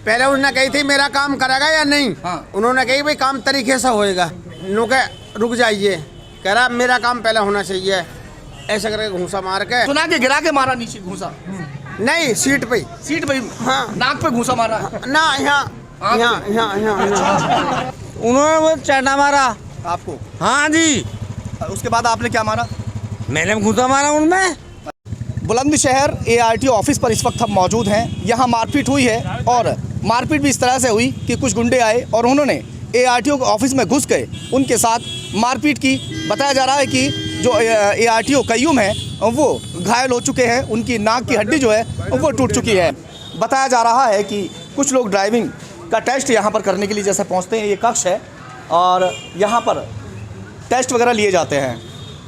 पहले उन्होंने कही थी मेरा काम करेगा या नहीं। उन्होंने कही भाई काम तरीके से होएगा। नुके रुक जाइए, कह रहा मेरा काम पहले होना चाहिए। ऐसा करके घूसा मार के सुना के गिरा के मारा नीचे घूसा? नहीं, सीट पे। सीट पे? हाँ। नाक पे घूसा मारा? ना, यहाँ उन्होंने वो चाटा मारा आपको? हाँ जी। उसके बाद आपने क्या मारा? मैंने घूसा मारा उनमें। बुलंदशहर ARTO ऑफिस पर इस वक्त हम मौजूद हैं। यहाँ मारपीट हुई है और मारपीट भी इस तरह से हुई कि कुछ गुंडे आए और उन्होंने ARTO ऑफिस में घुस गए, उनके साथ मारपीट की। बताया जा रहा है कि जो ARTO कय्यूम है वो घायल हो चुके हैं, उनकी नाक की हड्डी जो है वो टूट चुकी है। बताया जा रहा है कि कुछ लोग ड्राइविंग का टेस्ट यहाँ पर करने के लिए जैसे पहुँचते हैं, ये कक्ष है और यहाँ पर टेस्ट वगैरह लिए जाते हैं।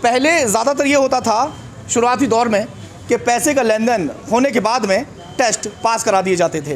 पहले ज़्यादातर ये होता था शुरुआती दौर में कि पैसे का लेन देन होने के बाद में टेस्ट पास करा दिए जाते थे।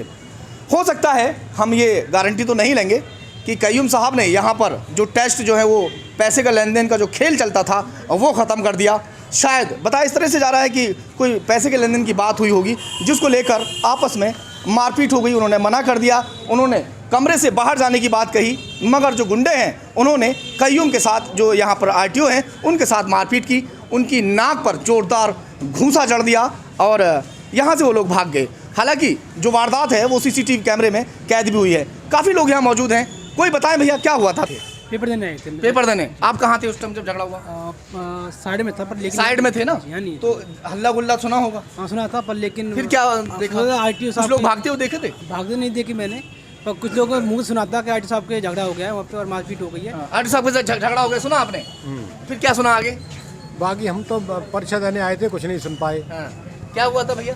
हो सकता है, हम ये गारंटी तो नहीं लेंगे कि कय्यूम साहब ने यहाँ पर जो टेस्ट जो है वो पैसे का लेन देन का जो खेल चलता था वो ख़त्म कर दिया। शायद बताया इस तरह से जा रहा है कि कोई पैसे के लेन देन की बात हुई होगी जिसको लेकर आपस में मारपीट हो गई। उन्होंने मना कर दिया, उन्होंने कमरे से बाहर जाने की बात कही, मगर जो गुंडे हैं उन्होंने कय्यूम के साथ जो यहाँ पर RTO हैं उनके साथ मारपीट की। उनकी नाक पर जोरदार घूंसा जड़ दिया और यहाँ से वो लोग भाग गए। हालांकि जो वारदात है वो CCTV कैमरे में कैद भी हुई है। काफ़ी लोग यहाँ मौजूद हैं। कोई बताएं भैया क्या हुआ था? पेपर देने आए थे। पेपर देने? आप कहाँ थे उस टाइम जब झगड़ा हुआ? साइड में था, पर लेकिन साइड में थे ना, नहीं तो हल्ला गुल्ला सुना होगा? हाँ सुना था, पर लेकिन फिर क्या देखा? RTO साहब कुछ लोग भागते हुए देखे थे? भागते नहीं देखे मैंने, पर कुछ लोगों ने मुँह सुना था कि RTO साहब के झगड़ा हो गया है वहाँ पे और मारपीट हो गई है। RTO साहब के साथ झगड़ा हो गया, सुना आपने? फिर क्या सुना आगे? बाकी हम तो परीक्षा देने आए थे, कुछ नहीं सुन पाए। क्या हुआ था भैया?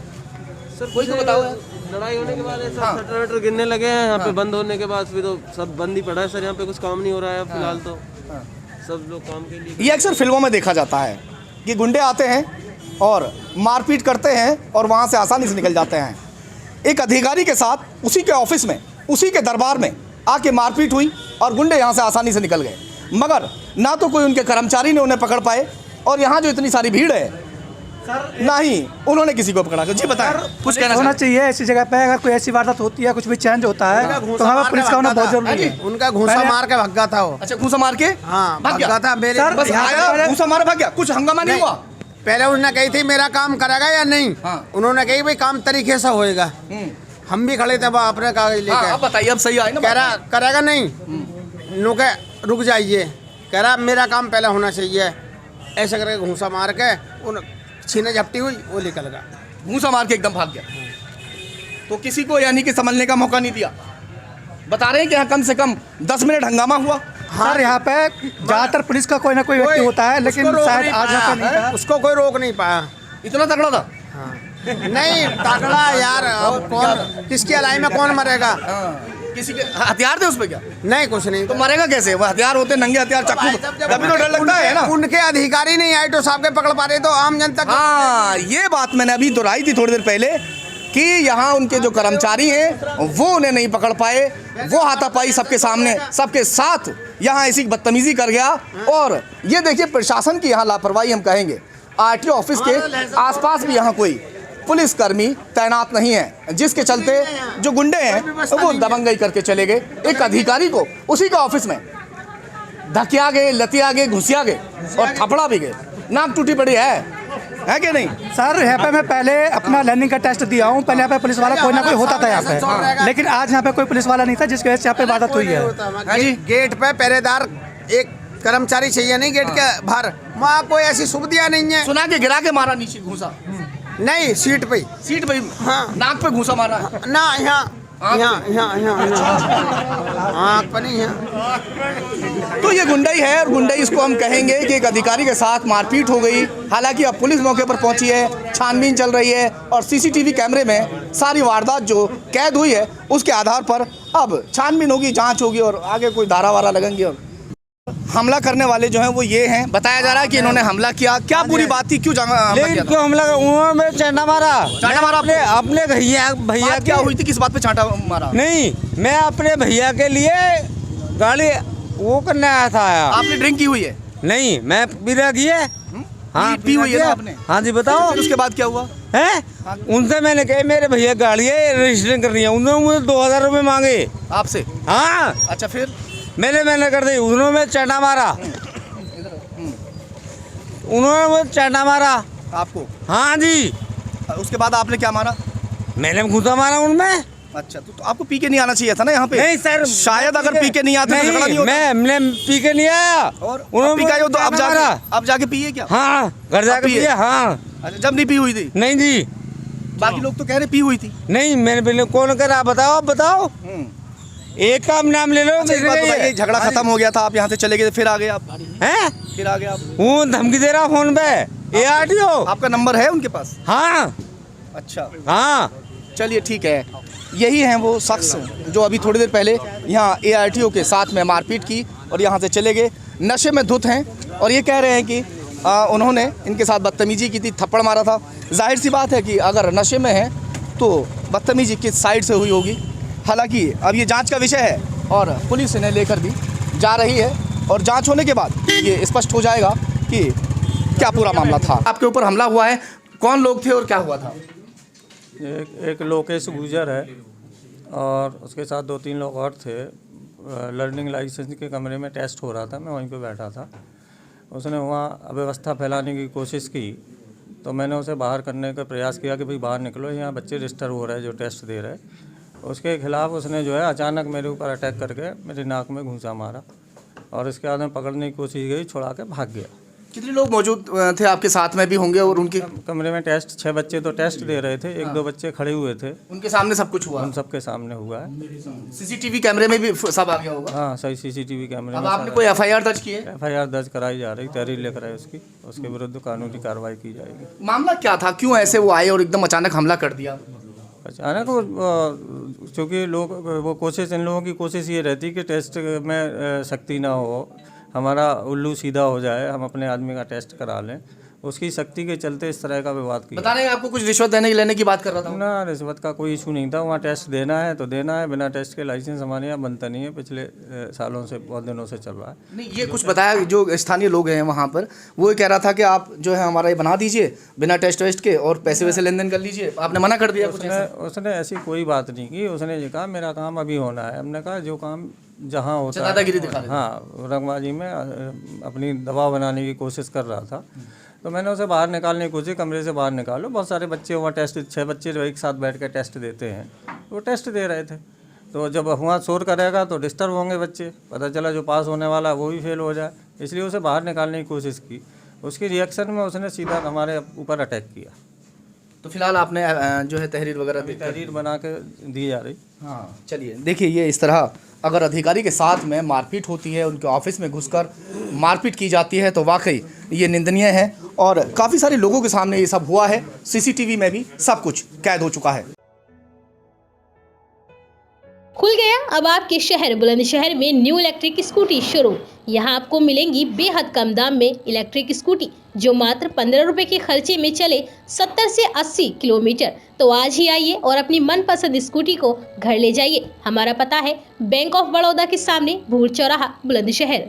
सर कोई तो बताओ। लड़ाई होने के बाद शटर वटर गिरने लगे हैं यहाँ पे। बंद होने के बाद फिर तो सब बंद ही पड़ा है सर, यहाँ पे कुछ काम नहीं हो रहा है फिलहाल तो। सब लोग काम के लिए। ये अक्सर फिल्मों में देखा जाता है कि गुंडे आते हैं और मारपीट करते हैं और वहाँ से आसानी से निकल जाते हैं। एक अधिकारी के साथ उसी के ऑफिस में, उसी के दरबार में आके मारपीट हुई और गुंडे यहाँ से आसानी से निकल गए, मगर ना तो कोई उनके कर्मचारी ने उन्हें पकड़ पाए और यहाँ जो इतनी सारी भीड़ है ना ही उन्होंने किसी को पकड़ा। जी बताएं, कुछ कहना होना चाहिए ऐसी जगह पे। अगर कोई ऐसी वारदात होती है, कुछ भी चेंज होता है तो हमें पुलिस का होना बहुत जरूरी है। उनका घूसा मार के भागा था वो। अच्छा, घूसा मार के? हाँ, भाग गया था मेरे। बस आया, घूसा मार भाग गया, कुछ हंगामा नहीं हुआ? पहले उन्होंने कही थी मेरा काम करेगा या नहीं। उन्होंने कही भाई काम तरीके से होएगा। हम भी खड़े थे अपने कागज लेकर। अब बताइए, अब सही आए ना? कह रहा करेगा नहीं। नुके रुक जाइए, कह रहा मेरा काम पहले होना चाहिए। ऐसा करके घूसा मार के उन छीने झपटी हुई, वो निकल गया। घूसा मार के एकदम भाग गया, तो किसी को यानी कि समझने का मौका नहीं दिया। बता रहे हैं कि यहाँ कम से कम 10 मिनट हंगामा हुआ। सर यहाँ पे ज्यादातर पुलिस का कोई ना कोई व्यक्ति होता है, लेकिन शायद आज यहाँ पे नहीं था। उसको कोई रोक नहीं पाया। इतना तगड़ा था? नहीं तगड़ा यार, अब कौन किसकी अलाई में कौन मरेगा? किसी के हथियार थे उस पे क्या? नहीं, कुछ नहीं। तो मरेगा कैसे? वो हथियार होते, नंगे हथियार, चाकू, तभी तो डर लगता है ना। उनके अधिकारी नहीं RTO साहब के पकड़ पा रहे तो आम जनता। हाँ, ये बात मैंने अभी दोहराई थी थोड़ी देर पहले कि यहाँ उनके जो कर्मचारी हैं वो उन्हें नहीं पकड़ पाए। वो हाथापाई सबके सामने, सबके साथ यहाँ ऐसी बदतमीजी कर गया। और ये देखिए प्रशासन की यहाँ लापरवाही हम कहेंगे। RTO ऑफिस के आसपास भी यहाँ कोई पुलिसकर्मी तैनात नहीं है, जिसके चलते जो गुंडे हैं वो दबंगई करके चले गए। एक अधिकारी को उसी के ऑफिस में धकिया गए, लतिया गए, घुसिया गए और थपड़ा भी गए। नाक टूटी पड़ी है कि नहीं? सर यहाँ पे मैं पहले अपना लर्निंग का टेस्ट दिया हूँ। पहले यहाँ पे पुलिस वाला कोई ना कोई होता था यहाँ पे, लेकिन आज यहाँ पे कोई पुलिस वाला नहीं था, जिसकी वजह से यहाँ पे वारदात हुई है। गेट पे पहरेदार एक कर्मचारी चाहिए, नहीं गेट के बाहर। वहाँ कोई ऐसी सुविधा नहीं है। सुना के गिरा के मारा नीचे घूसा? नहीं, सीट पे। सीट पे? हाँ। नाक पे घूसा मारा? ना, यहाँ आँख पर नहीं है। तो ये गुंडाई है और गुंडाई इसको हम कहेंगे कि एक अधिकारी के साथ मारपीट हो गई। हालांकि अब पुलिस मौके पर पहुंची है, छानबीन चल रही है और CCTV कैमरे में सारी वारदात जो कैद हुई है उसके आधार पर अब छानबीन होगी, जांच होगी और आगे कोई धारा वारा लगेंगे। और हमला करने वाले जो हैं वो ये हैं। बताया जा रहा है कि इन्होंने हमला किया। क्या पूरी बात थी, क्यों क्यों हमला? उन्होंने चाटा मारा। चाटा मारा अपने भैया क्या हुई थी? किस बात पे चाटा मारा? नहीं, मैं अपने भैया के लिए गाड़ी वो करने आया था। आपने ड्रिंक की हुई है? नहीं, मैं पी रखी है। हाँ, पी हुई है ना आपने? हाँ जी, बताओ। फिर उसके बाद क्या हुआ? हैं। उनसे मैंने कहा मेरे भैया गाड़ी है रजिस्ट्रेशन करनी है, उन्होंने मुझे 2000 रुपये मांगे आपसे? हाँ। अच्छा फिर? मैंने कर दी, उन्होंने चाटा मारा, उन्होंने मुझे चाटा मारा। आपको? हाँ जी। उसके बाद आपने क्या मारा? मैंने घुसा मारा उनमें। अच्छा, तो आपको पी के नहीं आना चाहिए था ना यहाँ पे? नहीं सर, शायद अगर पी के नहीं आते तो झगड़ा नहीं होता। मैं पी के नहीं आया। और उन्होंने पी का तो अब जाके पिए क्या? हाँ, घर जाके पिए। हाँ। अच्छा, जब नहीं पी हुई थी? नहीं जी। बाकी लोग तो कह रहे पी हुई थी। नहीं, मैंने पहले कौन कह रहा बताओ, आप बताओ। एक का नाम ले लो। अच्छा, एक बात बताइए, झगड़ा खत्म हो गया था, आप यहाँ से चले गए, फिर आ गए आप? हैं? फिर आ गए आप? वो धमकी दे रहा फोन पे, ARTO। आपका नंबर है उनके पास? हाँ। अच्छा, हाँ। चलिए ठीक है। यही हैं वो शख्स जो अभी थोड़ी देर पहले यहाँ ARTO के साथ में मारपीट की और यहाँ से चले गए। नशे में धुत हैं और ये कह रहे हैं कि उन्होंने इनके साथ बदतमीजी की थी, थप्पड़ मारा था। जाहिर सी बात है कि अगर नशे में है तो बदतमीजी किस साइड से हुई होगी। हालांकि अब ये जांच का विषय है और पुलिस इन्हें लेकर भी जा रही है और जांच होने के बाद ये स्पष्ट हो जाएगा कि क्या पूरा मामला था। आपके ऊपर हमला हुआ है, कौन लोग थे और क्या हुआ था? एक लोकेश गुजर है और उसके साथ 2-3 लोग और थे। लर्निंग लाइसेंस के कमरे में टेस्ट हो रहा था, मैं वहीं पे बैठा था। उसने वहाँ अव्यवस्था फैलाने की कोशिश की तो मैंने उसे बाहर करने का प्रयास किया कि भाई बाहर निकलो, यहाँ बच्चे डिस्टर्ब हो रहे हैं जो टेस्ट दे रहे हैं। उसके खिलाफ उसने जो है अचानक मेरे ऊपर अटैक करके मेरी नाक में घूंसा मारा और इसके बाद में पकड़ने की कोशिश की, छुड़ा के भाग गया। कितने लोग मौजूद थे आपके साथ में भी होंगे? और उनके कमरे में टेस्ट 6 बच्चे तो टेस्ट दे रहे थे, 1-2 बच्चे खड़े हुए थे। उनके सामने सब कुछ हुआ? उन सबके सामने हुआ है। CCTV कैमरे में भी सब आ गया होगा? हाँ, सही CCTV कैमरे अब में। आपने कोई FIR दर्ज की है? FIR दर्ज कराई जा रही, तहरीर लेकर आए उसकी, उसके विरुद्ध कानूनी कार्रवाई की जाएगी। मामला क्या था, क्यों ऐसे वो आए और एकदम अचानक हमला कर दिया? अचानक वो चूँकि लोग वो कोशिश, इन लोगों की कोशिश ये रहती कि टेस्ट में सख्ती ना हो, हमारा उल्लू सीधा हो जाए, हम अपने आदमी का टेस्ट करा लें, उसकी सख्ती के चलते इस तरह का विवाद किया। बता रहे हैं आपको कुछ रिश्वत लेने की बात कर रहा था? ना, रिश्वत का कोई इशू नहीं था। वहाँ टेस्ट देना है तो देना है, बिना टेस्ट के लाइसेंस हमारे यहाँ बनता नहीं है, पिछले सालों से, बहुत दिनों से चल रहा है। नहीं, ये कुछ बताया जो स्थानीय लोग हैं वहाँ पर, वो कह रहा था कि आप जो है हमारा ये बना दीजिए बिना टेस्ट वेस्ट के और पैसे वैसे लेन देन कर लीजिए, आपने मना कर दिया? उसने ऐसी कोई बात नहीं की। उसने ये कहा मेरा काम अभी होना है। हमने कहा जो काम जहाँ होता है, दादागिरी दिखा रहे थे। हाँ, रंगबाजी में अपनी दबाव बनाने की कोशिश कर रहा था। तो मैंने उसे बाहर निकालने की कोशिश, कमरे से बाहर निकालो, बहुत सारे बच्चे वहाँ टेस्ट, 6 बच्चे जो एक साथ बैठ कर टेस्ट देते हैं, वो टेस्ट दे रहे थे। तो जब वहाँ शोर करेगा तो डिस्टर्ब होंगे बच्चे, पता चला जो पास होने वाला है वो भी फेल हो जाए, इसलिए उसे बाहर निकालने की कोशिश की। उसकी रिएक्शन में उसने सीधा हमारे ऊपर अटैक किया। तो फिलहाल आपने जो है तहरीर वगैरह तहरीर बना के दी जा रही। हाँ, चलिए देखिए, ये इस तरह अगर अधिकारी के साथ में मारपीट होती है, उनके ऑफिस में घुसकर मारपीट की जाती है तो वाकई ये निंदनीय है और काफ़ी सारे लोगों के सामने ये सब हुआ है। CCTV में भी सब कुछ कैद हो चुका है। खुल गया अब आपके शहर बुलंदशहर में न्यू इलेक्ट्रिक स्कूटी शोरूम। यहाँ आपको मिलेंगी बेहद कम दाम में इलेक्ट्रिक स्कूटी जो मात्र 15 रुपए के खर्चे में चले 70 से 80 किलोमीटर। तो आज ही आइए और अपनी मनपसंद स्कूटी को घर ले जाइए। हमारा पता है बैंक ऑफ बड़ौदा के सामने भूड़ चौराहा, बुलंदशहर।